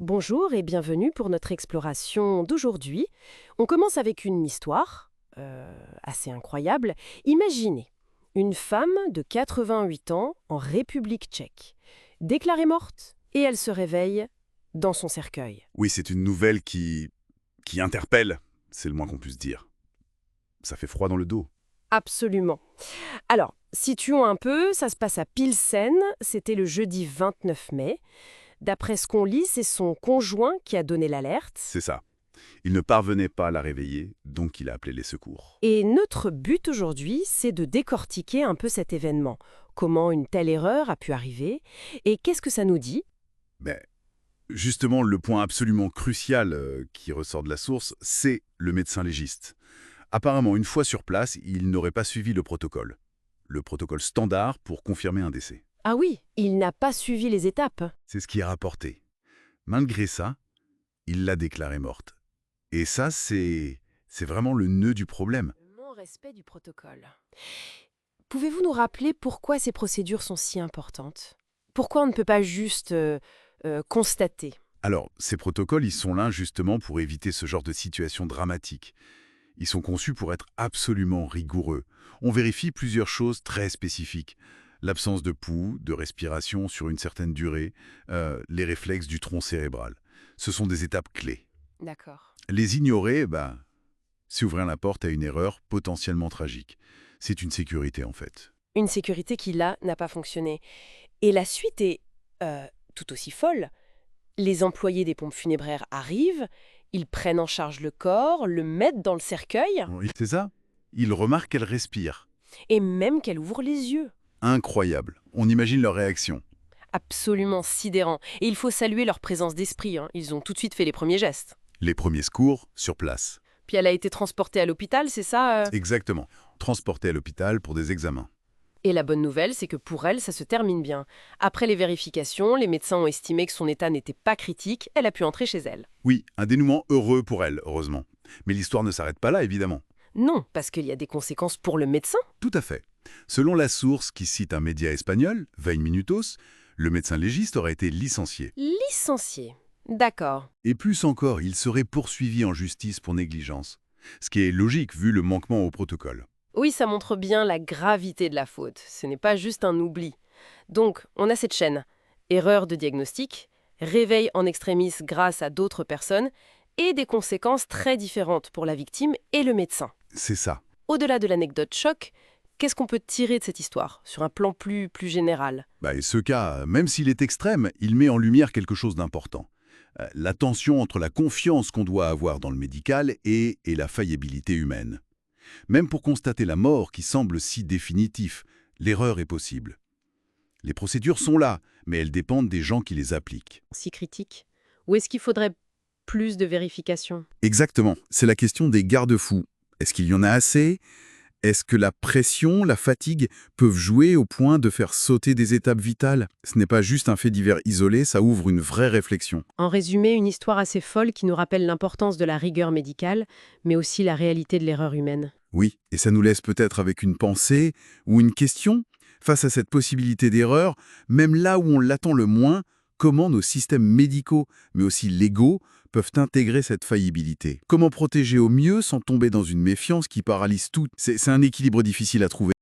Bonjour et bienvenue pour notre exploration d'aujourd'hui. On commence avec une histoire assez incroyable. Imaginez une femme de 88 ans en République tchèque, déclarée morte, et elle se réveille dans son cercueil. Oui, c'est une nouvelle qui interpelle, c'est le moins qu'on puisse dire. Ça fait froid dans le dos. Absolument. Alors, situons un peu, ça se passe à Pilsen, c'était le jeudi 29 mai. D'après ce qu'on lit, c'est son conjoint qui a donné l'alerte. C'est ça. Il ne parvenait pas à la réveiller, donc il a appelé les secours. Et notre but aujourd'hui, c'est de décortiquer un peu cet événement. Comment une telle erreur a pu arriver et qu'est-ce que ça nous dit? Mais justement, le point absolument crucial qui ressort de la source, c'est le médecin légiste. Apparemment, une fois sur place, il n'aurait pas suivi le protocole. Le protocole standard pour confirmer un décès. Ah oui, il n'a pas suivi les étapes. C'est ce qui est rapporté. Malgré ça, il l'a déclarée morte. Et ça, c'est vraiment le nœud du problème. Le non-respect du protocole. Pouvez-vous nous rappeler pourquoi ces procédures sont si importantes? Pourquoi on ne peut pas juste constater? Alors, ces protocoles, ils sont là justement pour éviter ce genre de situation dramatique. Ils sont conçus pour être absolument rigoureux. On vérifie plusieurs choses très spécifiques. L'absence de pouls, de respiration sur une certaine durée, les réflexes du tronc cérébral. Ce sont des étapes clés. D'accord. Les ignorer, c'est ouvrir la porte à une erreur potentiellement tragique. C'est une sécurité en fait. Une sécurité qui, là, n'a pas fonctionné. Et la suite est tout aussi folle. Les employés des pompes funébraires arrivent, ils prennent en charge le corps, le mettent dans le cercueil, Oui, c'est ça. Il remarque qu'elle respire. et même qu'elle ouvre les yeux. Incroyable. On imagine leur réaction. Absolument sidérant. Et il faut saluer leur présence d'esprit, hein. Ils ont tout de suite fait les premiers gestes. Les premiers secours sur place. Puis elle a été transportée à l'hôpital, c'est ça Exactement. Transportée à l'hôpital pour des examens. Et la bonne nouvelle, c'est que pour elle, ça se termine bien. Après les vérifications, les médecins ont estimé que son état n'était pas critique, elle a pu entrer chez elle. Oui, un dénouement heureux pour elle, heureusement. Mais l'histoire ne s'arrête pas là, évidemment. Non, parce qu'il y a des conséquences pour le médecin. Tout à fait. Selon la source qui cite un média espagnol, 20 Minutos, le médecin légiste aurait été licencié. Licencié. D'accord. Et plus encore, il serait poursuivi en justice pour négligence. Ce qui est logique vu le manquement au protocole. Oui, ça montre bien la gravité de la faute. Ce n'est pas juste un oubli. Donc, on a cette chaîne. Erreur de diagnostic, réveil en extremis grâce à d'autres personnes, et des conséquences très différentes pour la victime et le médecin. C'est ça. Au-delà de l'anecdote choc, qu'est-ce qu'on peut tirer de cette histoire, sur un plan plus général? Et ce cas, même s'il est extrême, il met en lumière quelque chose d'important. La tension entre la confiance qu'on doit avoir dans le médical et la faillibilité humaine. Même pour constater la mort qui semble si définitif, l'erreur est possible. Les procédures sont là, mais elles dépendent des gens qui les appliquent. Si critique? Ou est-ce qu'il faudrait plus de vérifications? Exactement, c'est la question des garde-fous. Est-ce qu'il y en a assez? Est-ce que la pression, la fatigue peuvent jouer au point de faire sauter des étapes vitales? Ce n'est pas juste un fait divers isolé, ça ouvre une vraie réflexion. En résumé, une histoire assez folle qui nous rappelle l'importance de la rigueur médicale, mais aussi la réalité de l'erreur humaine. Oui, et ça nous laisse peut-être avec une pensée ou une question. Face à cette possibilité d'erreur, même là où on l'attend le moins, comment nos systèmes médicaux, mais aussi légaux, peuvent intégrer cette faillibilité? Comment protéger au mieux sans tomber dans une méfiance qui paralyse tout? C'est un équilibre difficile à trouver.